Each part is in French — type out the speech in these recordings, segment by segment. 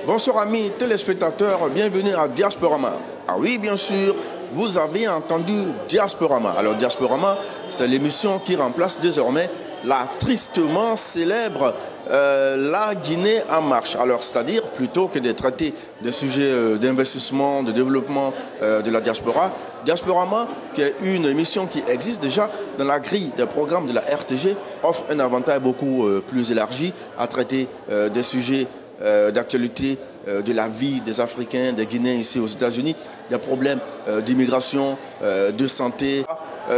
Bonsoir amis téléspectateurs, bienvenue à Diasporama. Ah oui, bien sûr, vous avez entendu Diasporama. Alors Diasporama, c'est l'émission qui remplace désormais la tristement célèbre La Guinée en marche. Alors c'est-à-dire, plutôt que de traiter des sujets d'investissement, de développement de la diaspora, Diasporama, qui est une émission qui existe déjà dans la grille des programmes de la RTG, offre un avantage beaucoup plus élargi à traiter des sujets d'actualité de la vie des Africains, des Guinéens ici aux États-Unis, des problèmes d'immigration, de santé,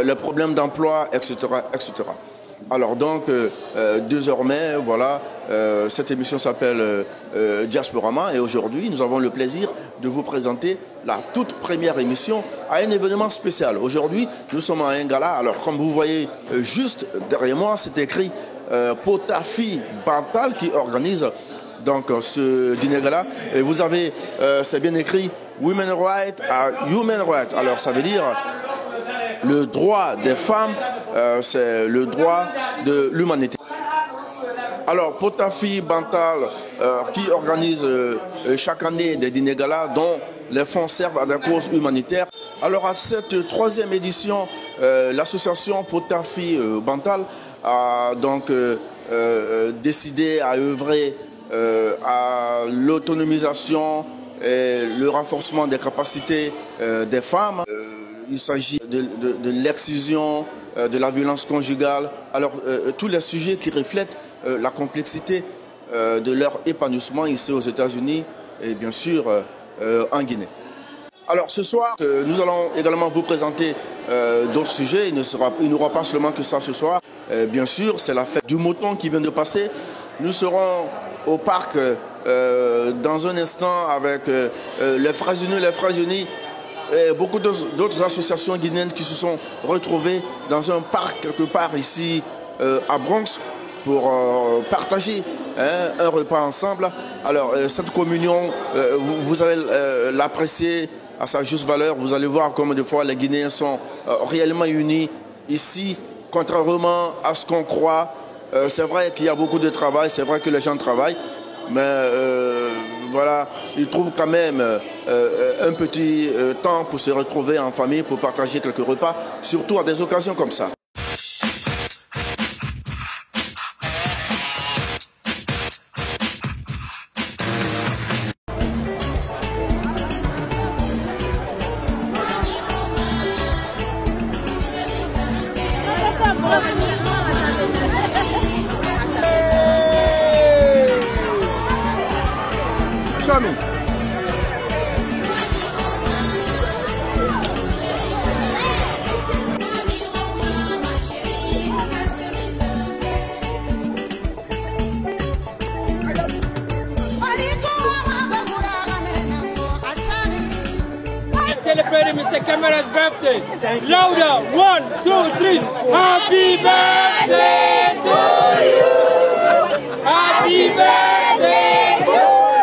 les problèmes d'emploi, etc., etc. Alors donc, désormais, voilà, cette émission s'appelle Diasporama et aujourd'hui, nous avons le plaisir de vous présenter la toute première émission à un événement spécial. Aujourd'hui, nous sommes à un gala. Alors, comme vous voyez juste derrière moi, c'est écrit Potafi Bantal qui organise donc ce dîner-gala. Et vous avez, c'est bien écrit, Women Rights à Human Rights. Alors ça veut dire le droit des femmes, c'est le droit de l'humanité. Alors Potafi Bantal qui organise chaque année des dîners-gala dont les fonds servent à des causes humanitaires. Alors à cette troisième édition, l'association Potafi Bantal a donc décidé à œuvrer à l'autonomisation et le renforcement des capacités des femmes. Il s'agit de l'excision, de la violence conjugale. Alors, tous les sujets qui reflètent la complexité de leur épanouissement ici aux États-Unis et bien sûr en Guinée. Alors, ce soir, nous allons également vous présenter d'autres sujets. Il n'y aura pas seulement que ça ce soir. Bien sûr, c'est la fête du mouton qui vient de passer. Nous serons au parc dans un instant avec les Frères Unis et beaucoup d'autres associations guinéennes qui se sont retrouvées dans un parc quelque part ici à Bronx pour partager un repas ensemble. Alors cette communion, vous allez l'apprécier à sa juste valeur. Vous allez voir comme des fois les Guinéens sont réellement unis ici, contrairement à ce qu'on croit. C'est vrai qu'il y a beaucoup de travail, c'est vrai que les gens travaillent, mais voilà, ils trouvent quand même un petit temps pour se retrouver en famille, pour partager quelques repas, surtout à des occasions comme ça. Celebrating Mr. Camera's birthday. Louder, 1, 2, 3. Happy birthday to you. Happy birthday to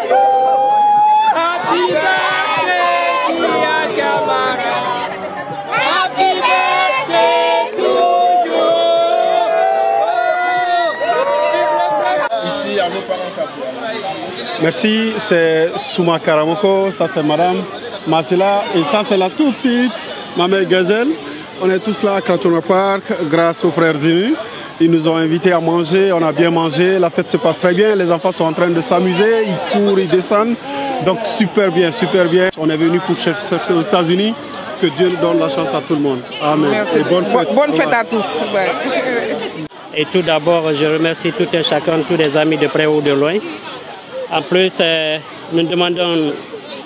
you. Happy birthday, dear Camera. Happy birthday to you. Ici à nos parents. Merci, c'est Souma Karamoko, ça c'est Madame Masila et ça c'est la toute petite, ma mère Gazelle. On est tous là à Kratona Park grâce aux Frères Unis. Ils nous ont invités à manger, on a bien mangé, la fête se passe très bien, les enfants sont en train de s'amuser, ils courent, ils descendent. Donc super bien, super bien. On est venu pour chercher aux États-Unis, que Dieu donne la chance à tout le monde. Amen. Merci. Et bonne fête. Bonne fête à tous. Ouais. Et tout d'abord, je remercie tout un chacun, tous les amis de près ou de loin. En plus, nous demandons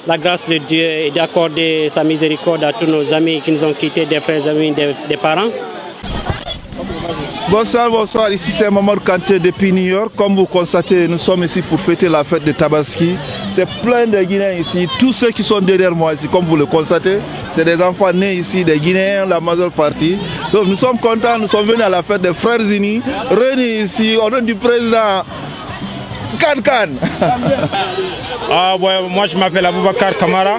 la grâce de Dieu et d'accorder sa miséricorde à tous nos amis qui nous ont quittés, des frères, amis, des parents. Bonsoir, bonsoir. Ici c'est Mamadou Kanté depuis New York. Comme vous constatez, nous sommes ici pour fêter la fête de Tabaski. C'est plein de Guinéens ici. Tous ceux qui sont derrière moi ici, comme vous le constatez, c'est des enfants nés ici, des Guinéens, la majeure partie. Donc, nous sommes contents, nous sommes venus à la fête des Frères Unis, réunis ici au nom du président Kan. Ouais, moi je m'appelle Aboubakar Kamara.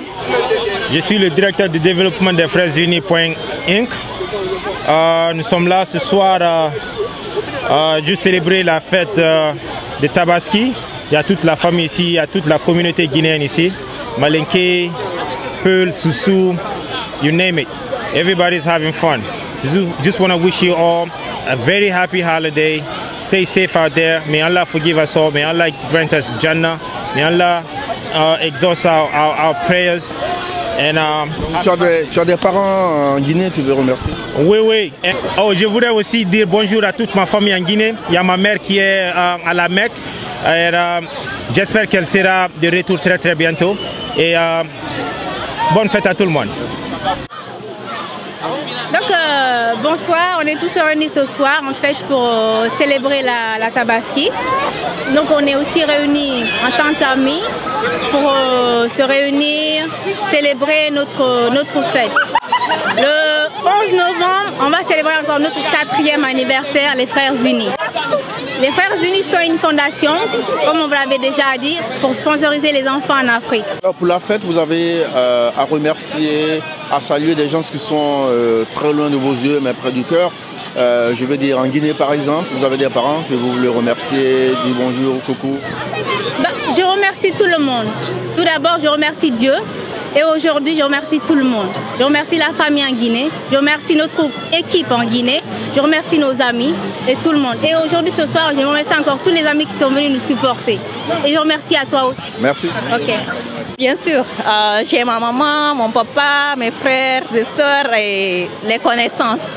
Je suis le directeur du développement des Frères Unis Inc. Nous sommes là ce soir juste célébrer la fête de Tabaski. Il y a toute la famille ici, il y a toute la communauté guinéenne ici. Malinké, Peul, Soussou, you name it. Everybody's having fun. Just want to wish you all a very happy holiday. Stay safe out there. May Allah forgive us all. May Allah grant us Jannah. May Allah exauce our prayers. And, tu as des parents en Guinée, tu veux remercier? Oui, oui. Oh, je voudrais aussi dire bonjour à toute ma famille en Guinée. Il y a ma mère qui est à la Mecque. J'espère qu'elle sera de retour très très bientôt. Et bonne fête à tout le monde. Donc bonsoir, on est tous réunis ce soir en fait pour célébrer la Tabaski. Donc on est aussi réunis en tant qu'amis pour se réunir, célébrer notre fête. Le 11 novembre, on va célébrer encore notre 4e anniversaire, les Frères Unis. Les Frères Unis sont une fondation, comme on vous l'avait déjà dit, pour sponsoriser les enfants en Afrique. Alors pour la fête, vous avez à remercier, à saluer des gens qui sont très loin de vos yeux, mais près du cœur. Je veux dire, en Guinée par exemple, vous avez des parents que vous voulez remercier, dire bonjour, coucou. Je remercie tout le monde. Tout d'abord, je remercie Dieu. Et aujourd'hui, je remercie tout le monde. Je remercie la famille en Guinée. Je remercie notre équipe en Guinée. Je remercie nos amis et tout le monde. Et aujourd'hui, ce soir, je remercie encore tous les amis qui sont venus nous supporter. Et je remercie à toi aussi. Merci. Ok. Bien sûr, j'ai ma maman, mon papa, mes frères et sœurs et les connaissances.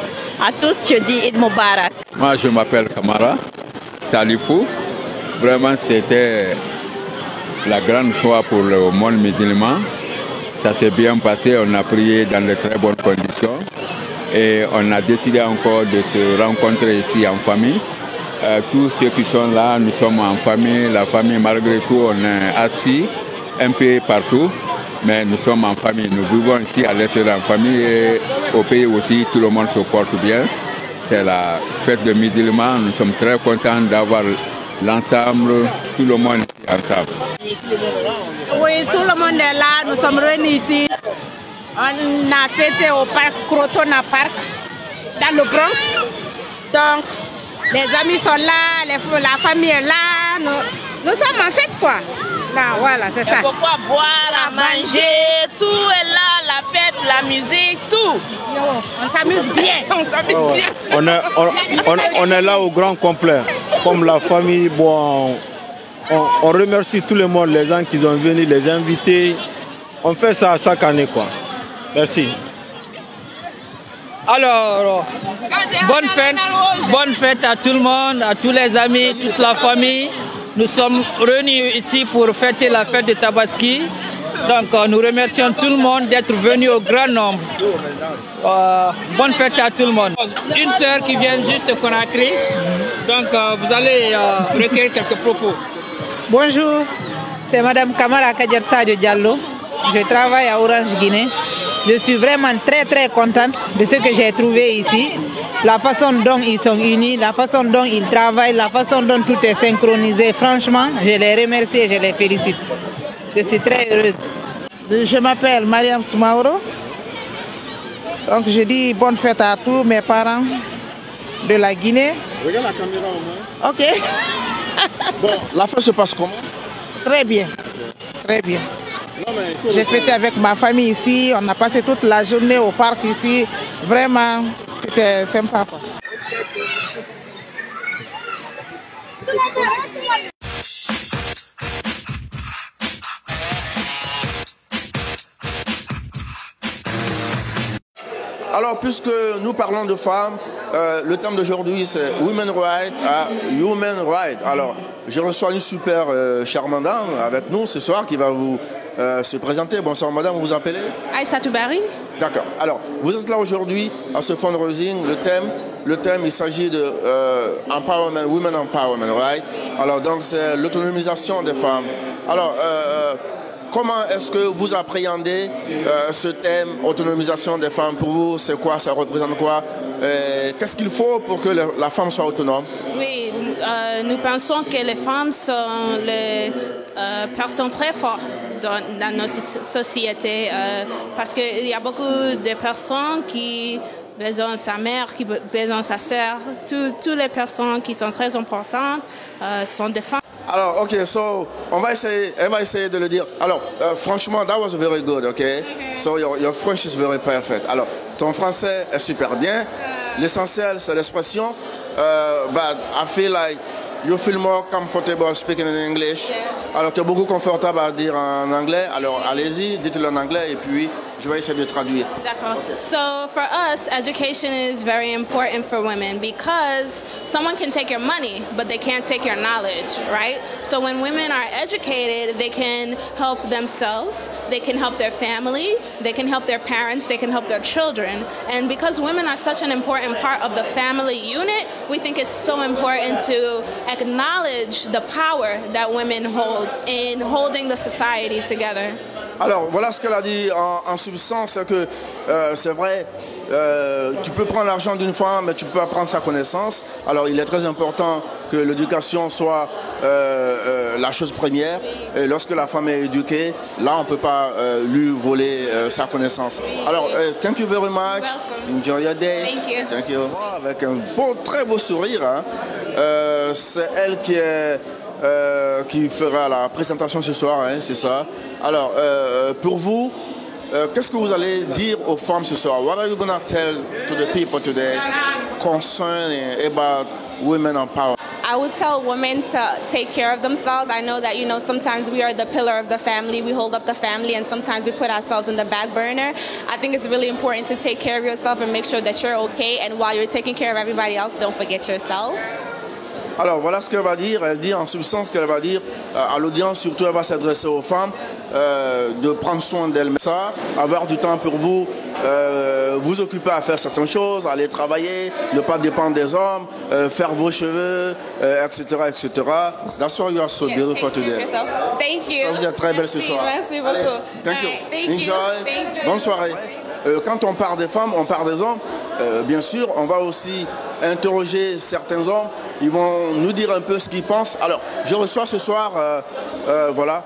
À tous, je dis Eid Mubarak. Moi, je m'appelle Kamara Salifou. Vraiment, c'était la grande joie pour le monde musulman. Ça s'est bien passé, on a prié dans de très bonnes conditions et on a décidé encore de se rencontrer ici en famille. Tous ceux qui sont là, nous sommes en famille. La famille, malgré tout, on est assis un peu partout, mais nous sommes en famille. Nous vivons ici à l'extérieur en famille et au pays aussi, tout le monde se porte bien. C'est la fête de musulmans, nous sommes très contents d'avoir l'ensemble, tout le monde ici ensemble. Oui, tout le monde est là, nous sommes réunis ici. On a fêté au parc Crotona Park, dans le Bronx. Donc, les amis sont là, la famille est là, nous sommes en fête quoi. Là, voilà, c'est ça. Pourquoi boire, à manger, tout est là, la fête, la musique, tout. On s'amuse bien. On s'amuse bien. On est là au grand complet. Comme la famille, bon, on remercie tout le monde, les gens qui sont venus, les invités. On fait ça chaque année, quoi. Merci. Alors, bonne fête à tout le monde, à tous les amis, toute la famille. Nous sommes réunis ici pour fêter la fête de Tabaski. Donc nous remercions tout le monde d'être venu au grand nombre. Bonne fête à tout le monde. Une sœur qui vient juste de Conakry. Donc vous allez recueillir quelques propos. Bonjour, c'est Madame Kamara Kajer Sadio Diallo. Je travaille à Orange Guinée. Je suis vraiment très contente de ce que j'ai trouvé ici. La façon dont ils sont unis, la façon dont ils travaillent, la façon dont tout est synchronisé. Franchement, je les remercie et je les félicite. Je suis très heureuse. Je m'appelle Mariam Smauro. Donc je dis bonne fête à tous mes parents de la Guinée. Regarde la caméra au moins. Ok. Bon, la fête se passe comment? Très bien. Très bien. J'ai fêté avec ma famille ici. On a passé toute la journée au parc ici. Vraiment, c'était sympa, quoi. Alors, puisque nous parlons de femmes, le thème d'aujourd'hui c'est Women Rights à Human Rights. Alors, je reçois une super charmante dame avec nous ce soir qui va vous se présenter. Bonsoir madame, vous vous appelez? Aïssa Toubari. D'accord. Alors, vous êtes là aujourd'hui à ce fundraising. Le thème, il s'agit de empowerment, women empowerment, right? Alors, donc, c'est l'autonomisation des femmes. Alors, comment est-ce que vous appréhendez ce thème, autonomisation des femmes? Pour vous, c'est quoi? Ça représente quoi? Qu'est-ce qu'il faut pour que la femme soit autonome? Oui, nous pensons que les femmes sont les personnes très fortes dans notre société parce qu'il y a beaucoup de personnes qui besoin de sa mère, qui besoin de sa sœur. Toutes les personnes qui sont très importantes sont des femmes. Alors, ok, so, elle va essayer de le dire. Alors, franchement, that was very good, okay? So, your French is very perfect. Alors, ton français est super bien. L'essentiel, c'est l'expression. But I feel like you feel more comfortable speaking in English. Alors, tu es beaucoup confortable à dire en anglais. Alors, allez-y, dites-le en anglais et puis je vais essayer de traduire. D'accord. So, for us, education is very important for women because someone can take your money, but they can't take your knowledge, right? So, when women are educated, they can help themselves, they can help their family, they can help their parents, they can help their children. And because women are such an important part of the family unit, we think it's so important to acknowledge the power that women hold in holding the society together. Alors, voilà ce qu'elle a dit en substance, c'est que c'est vrai, tu peux prendre l'argent d'une femme, mais tu peux pas prendre sa connaissance. Alors, il est très important que l'éducation soit la chose première. Et lorsque la femme est éduquée, là, on ne peut pas lui voler sa connaissance. Alors, thank you very much. Enjoy your day. Thank you. Thank you. Avec un très beau sourire. Hein. C'est elle qui fera la présentation ce soir, hein, c'est ça. Alors, pour vous, qu'est-ce que vous allez dire aux femmes ce soir? What are you going to tell to the people today concerning about women empowerment? I would tell women to take care of themselves. I know that, sometimes we are the pillar of the family. We hold up the family, and sometimes we put ourselves in the back burner. I think it's really important to take care of yourself and make sure that you're okay. And while you're taking care of everybody else, don't forget yourself. Alors voilà ce qu'elle va dire. Elle dit en substance qu'elle va dire à l'audience, surtout elle va s'adresser aux femmes, de prendre soin d'elles. Ça, avoir du temps pour vous, vous occuper à faire certaines choses, aller travailler, ne pas dépendre des hommes, faire vos cheveux, etc., etc. That's why you are so beautiful today. Thank you. Ça vous êtes très belle ce soir. Merci beaucoup. Allez, thank you. Thank Enjoy. you. Bonne soirée. Quand on parle des femmes, on parle des hommes. Bien sûr, on va aussi interroger certains hommes. Ils vont nous dire un peu ce qu'ils pensent. Alors, je reçois ce soir, voilà,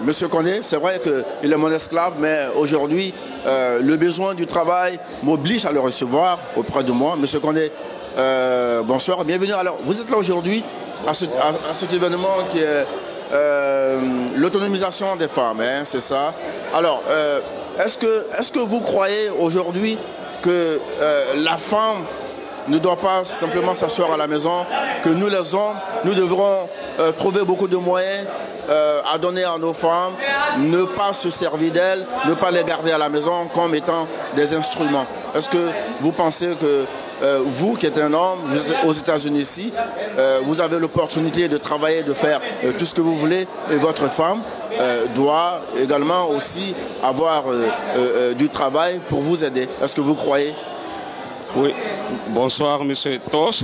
Monsieur Condé. C'est vrai qu'il est mon esclave, mais aujourd'hui, le besoin du travail m'oblige à le recevoir auprès de moi. Monsieur Condé, bonsoir, bienvenue. Alors, vous êtes là aujourd'hui à cet événement qui est l'autonomisation des femmes, hein, c'est ça. Alors, est-ce que vous croyez aujourd'hui que la femme ne doit pas simplement s'asseoir à la maison, que nous les hommes, nous devrons trouver beaucoup de moyens à donner à nos femmes, ne pas se servir d'elles, ne pas les garder à la maison comme étant des instruments? Est-ce que vous pensez que vous qui êtes un homme, vous êtes aux États-Unis ici, vous avez l'opportunité de travailler, de faire tout ce que vous voulez, et votre femme doit également aussi avoir du travail pour vous aider? Est-ce que vous croyez? Oui, bonsoir Monsieur Tos.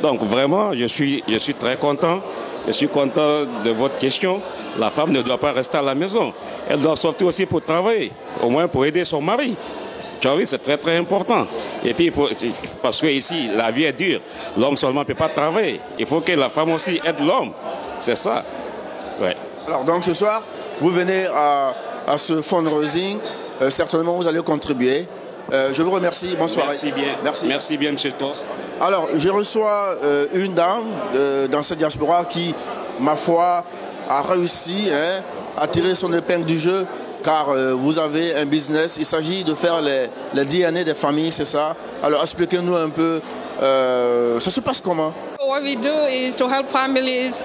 Donc vraiment, je suis très content. Je suis content de votre question. La femme ne doit pas rester à la maison. Elle doit sortir aussi pour travailler, au moins pour aider son mari. Tu vois, oui, c'est très très important. Et puis, parce que ici, la vie est dure. L'homme seulement ne peut pas travailler. Il faut que la femme aussi aide l'homme. C'est ça. Ouais. Alors donc ce soir, vous venez à ce fundraising. Certainement, vous allez contribuer. Je vous remercie. Bonsoir. Merci bien. Merci bien, M. Tos. Alors, je reçois une dame dans cette diaspora qui, ma foi, a réussi à tirer son épingle du jeu, car vous avez un business. Il s'agit de faire les DNA des familles, c'est ça? Alors, expliquez-nous un peu, ça se passe comment? What we do is to help families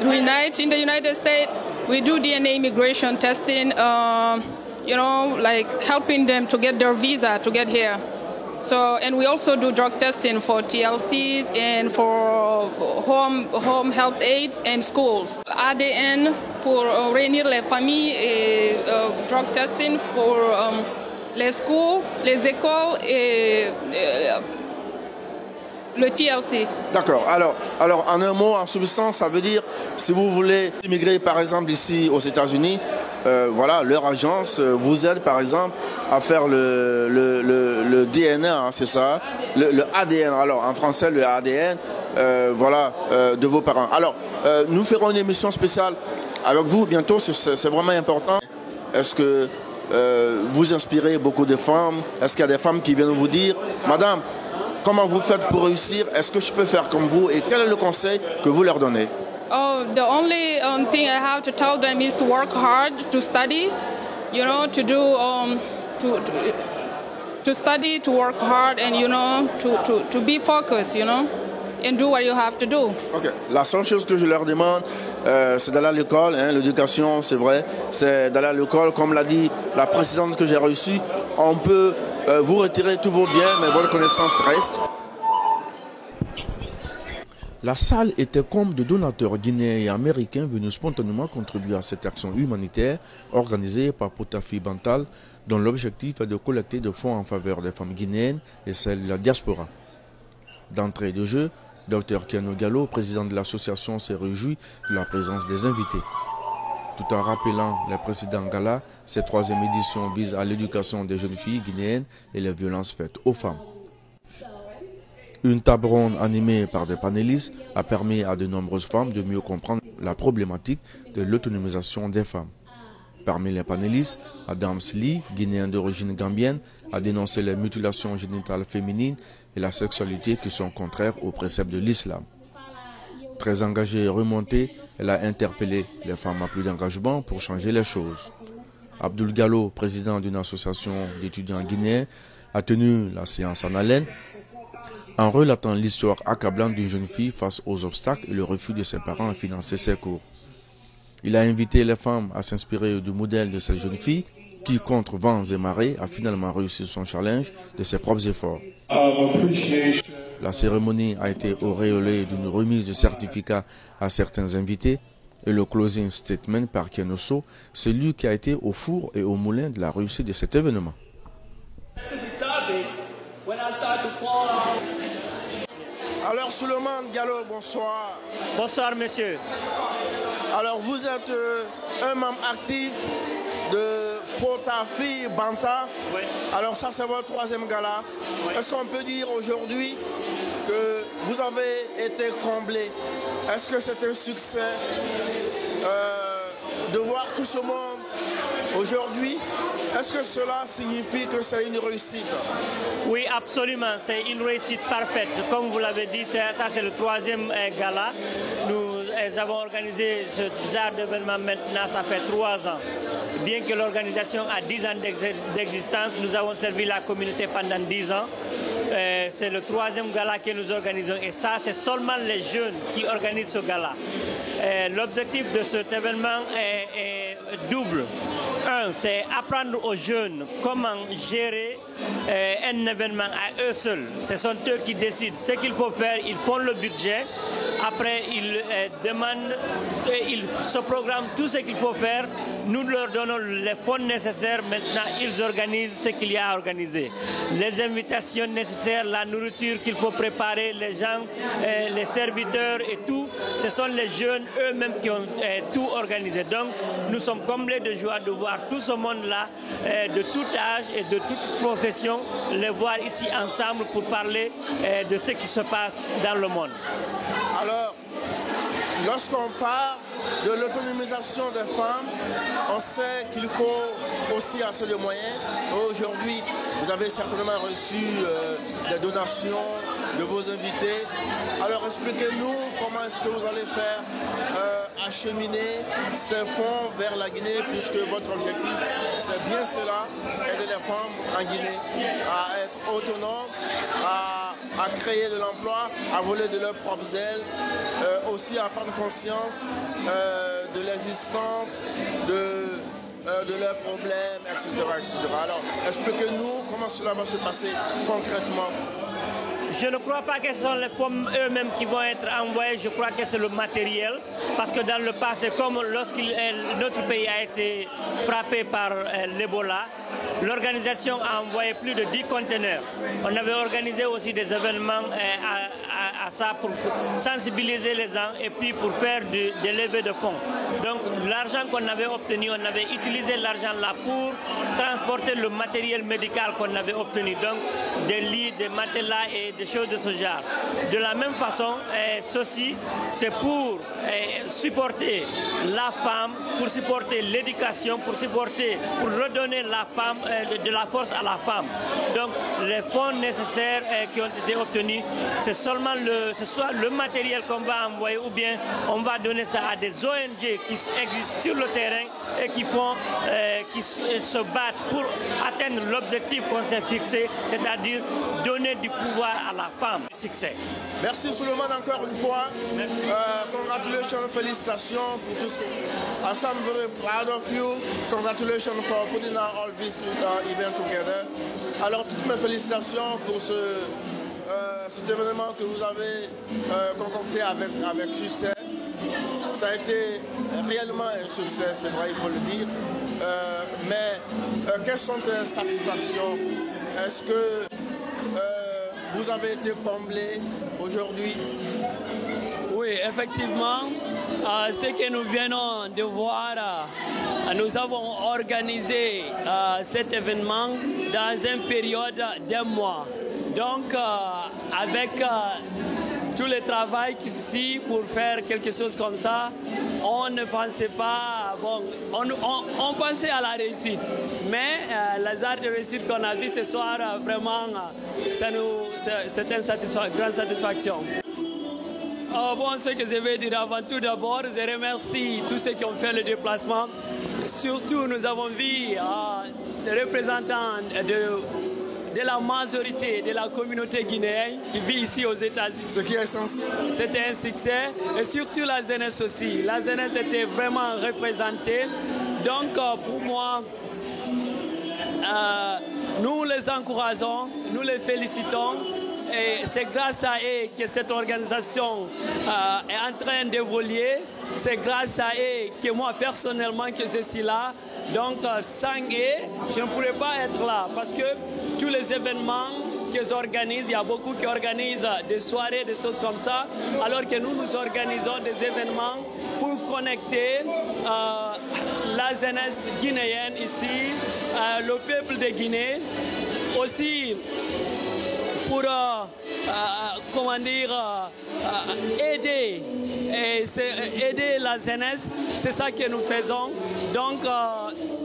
reunite in the United States. We do DNA immigration testing. Like helping them to get their visa to get here. So, and we also do drug testing for TLCs and for home health aides and schools. ADN pour réunir les familles et drug testing pour les schools, les écoles et le TLC. D'accord. Alors, en un mot, en substance, ça veut dire, si vous voulez immigrer, par exemple, ici aux États-Unis, voilà, leur agence vous aide, par exemple, à faire le DNA, hein, c'est ça, le ADN. Alors, en français, le ADN, voilà, de vos parents. Alors, nous ferons une émission spéciale avec vous bientôt, c'est vraiment important. Est-ce que vous inspirez beaucoup de femmes? Est-ce qu'il y a des femmes qui viennent vous dire, madame, comment vous faites pour réussir? Est-ce que je peux faire comme vous? Et quel est le conseil que vous leur donnez? Oh, the only thing I have to tell them is to work hard, to study, you know, to do, to study, to work hard, and you know, to be focused, you know, and do what you have to do. Ok. La seule chose que je leur demande, c'est d'aller à l'école. Hein, l'éducation, c'est vrai, c'est d'aller à l'école. Comme l'a dit la présidente que j'ai reçue, on peut vous retirer tous vos biens, mais votre connaissance reste. La salle était comble de donateurs guinéens et américains venus spontanément contribuer à cette action humanitaire organisée par Potafi Bantal, dont l'objectif est de collecter des fonds en faveur des femmes guinéennes et celles de la diaspora. D'entrée de jeu, Dr Kiano Gallo, président de l'association, s'est réjoui de la présence des invités. Tout en rappelant les précédents galas, cette troisième édition vise à l'éducation des jeunes filles guinéennes et les violences faites aux femmes. Une table ronde animée par des panélistes a permis à de nombreuses femmes de mieux comprendre la problématique de l'autonomisation des femmes. Parmi les panélistes, Adams Lee, guinéen d'origine gambienne, a dénoncé les mutilations génitales féminines et la sexualité qui sont contraires aux préceptes de l'islam. Très engagée et remontée, elle a interpellé les femmes à plus d'engagement pour changer les choses. Abdoul Gallo, président d'une association d'étudiants guinéens, a tenu la séance en haleine en relatant l'histoire accablante d'une jeune fille face aux obstacles et le refus de ses parents à financer ses cours. Il a invité les femmes à s'inspirer du modèle de cette jeune fille qui, contre vents et marées, a finalement réussi son challenge de ses propres efforts. La cérémonie a été auréolée d'une remise de certificats à certains invités et le closing statement par Kenoso, c'est lui qui a été au four et au moulin de la réussite de cet événement. Alors Souleymane Gallo, bonsoir. Bonsoir monsieur. Alors vous êtes un membre actif de Potafi Banta. Oui. Alors ça c'est votre troisième gala. Oui. Est-ce qu'on peut dire aujourd'hui que vous avez été comblé? Est-ce que c'est un succès de voir tout ce monde aujourd'hui? Est-ce que cela signifie que c'est une réussite? Oui, absolument. C'est une réussite parfaite. Comme vous l'avez dit, ça c'est le troisième gala. Nous avons organisé ce genre d'événement maintenant, ça fait 3 ans. Bien que l'organisation a 10 ans d'existence, nous avons servi la communauté pendant 10 ans. C'est le troisième gala que nous organisons et ça, c'est seulement les jeunes qui organisent ce gala. L'objectif de cet événement est double. Un, c'est apprendre aux jeunes comment gérer un événement à eux seuls. Ce sont eux qui décident ce qu'il faut faire, ils font le budget. Après, ils demandent, ils se programment tout ce qu'il faut faire. Nous leur donnons les fonds nécessaires. Maintenant, ils organisent ce qu'il y a à organiser. Les invitations nécessaires, la nourriture qu'il faut préparer, les gens, les serviteurs et tout. Ce sont les jeunes eux-mêmes qui ont tout organisé. Donc, nous sommes comblés de joie de voir tout ce monde-là, de tout âge et de toute profession, les voir ici ensemble pour parler de ce qui se passe dans le monde. Alors, lorsqu'on parle de l'autonomisation des femmes, on sait qu'il faut aussi assez de moyens. Aujourd'hui, vous avez certainement reçu des donations de vos invités. Alors expliquez-nous comment est-ce que vous allez faire acheminer ces fonds vers la Guinée, puisque votre objectif, c'est bien cela, aider les femmes en Guinée à être autonomes, à créer de l'emploi, à voler de leurs propres ailes, aussi à prendre conscience de l'existence de de leurs problèmes, etc., etc. Alors, expliquez-nous comment cela va se passer concrètement. Je ne crois pas que ce sont les pommes eux-mêmes qui vont être envoyées, je crois que c'est le matériel. Parce que dans le passé, comme lorsque notre pays a été frappé par l'Ebola, l'organisation a envoyé plus de 10 conteneurs. On avait organisé aussi des événements à ça pour sensibiliser les gens et puis pour faire des levées de fonds. Donc l'argent qu'on avait obtenu, on avait utilisé l'argent là pour transporter le matériel médical qu'on avait obtenu. Donc des lits, des matelas et des choses de ce genre. De la même façon, ceci, c'est pour supporter la femme, pour supporter l'éducation, pour redonner la femme, de la force à la femme. Donc les fonds nécessaires qui ont été obtenus, c'est seulement le matériel qu'on va envoyer ou bien on va donner ça à des ONG qui existent sur le terrain et qui se battent pour atteindre l'objectif qu'on s'est fixé, c'est-à-dire donner du pouvoir à la femme. Succès. Merci Suleiman encore une fois. Congratulations, félicitations pour tout ce que... I'm very proud of you. Congratulations for putting all this event together. Alors toutes mes félicitations pour cet événement que vous avez concocté avec succès. Ça a été réellement un succès, c'est vrai, il faut le dire. Mais quelles sont tes satisfactions? Est-ce que vous avez été comblé aujourd'hui? Oui, effectivement, ce que nous venons de voir, nous avons organisé cet événement dans une période d'un mois. Donc, avec tout le travail ici pour faire quelque chose comme ça, on ne pensait pas, bon, on pensait à la réussite. Mais les arts de réussite qu'on a vu ce soir, vraiment, c'est une grande satisfaction. Bon, ce que je vais dire avant tout d'abord, je remercie tous ceux qui ont fait le déplacement. Surtout, nous avons vu des représentants de la majorité de la communauté guinéenne qui vit ici aux États-Unis. Ce qui est essentiel. C'était un succès. Et surtout la jeunesse aussi. La jeunesse était vraiment représentée. Donc, pour moi, nous les encourageons, nous les félicitons. Et c'est grâce à eux que cette organisation est en train d'évoluer. C'est grâce à eux que moi, personnellement, que je suis là. Donc, sans eux, je ne pourrais pas être là. Parce que tous les événements qu'ils organisent, il y a beaucoup qui organisent des soirées, des choses comme ça. Alors que nous organisons des événements pour connecter la jeunesse guinéenne ici, le peuple de Guinée. Aussi, pour comment dire, aider la jeunesse, c'est ça que nous faisons. Donc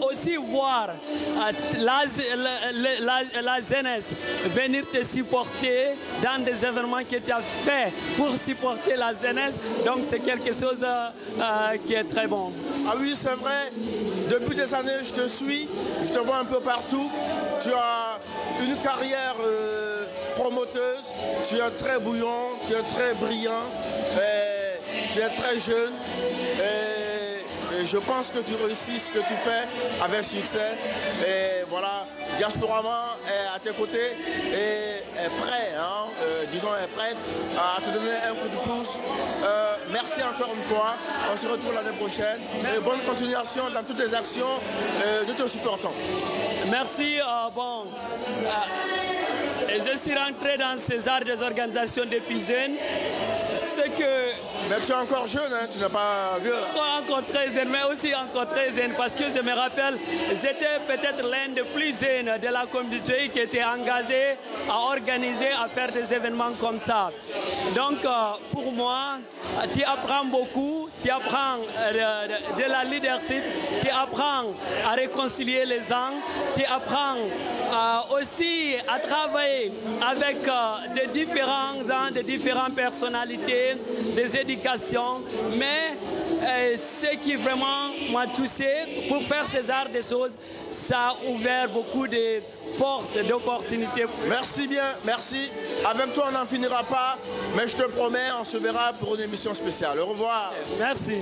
aussi voir la jeunesse venir te supporter dans des événements que tu as fait pour supporter la jeunesse. Donc c'est quelque chose qui est très bon. Ah oui, c'est vrai. Depuis des années, je te suis, je te vois un peu partout. Tu as une carrière promoteuse, tu es très bouillant, tu es très brillant, tu es très jeune et je pense que tu réussis ce que tu fais avec succès. Et voilà, Diasporama est à tes côtés et est prêt, est prête à te donner un coup de pouce. Merci encore une fois, on se retrouve l'année prochaine. Et bonne continuation dans toutes les actions, nous te supportons. Merci, je suis rentré dans ces arts des organisations depuis jeune. Mais tu es encore jeune, hein, tu n'es pas vieux. Encore très jeune, mais aussi encore très jeune, parce que je me rappelle, j'étais peut-être l'un des plus jeunes de la communauté qui était engagé à organiser, à faire des événements comme ça. Donc, pour moi, tu apprends beaucoup, tu apprends de la leadership, tu apprends à réconcilier les gens, tu apprends aussi à travailler avec de différentes personnalités, des éducations, mais ce qui vraiment m'a touché pour faire ces arts des choses, ça a ouvert beaucoup de portes d'opportunités. Merci bien, merci. Avec toi, on n'en finira pas, mais je te promets, on se verra pour une émission spéciale. Au revoir. Merci.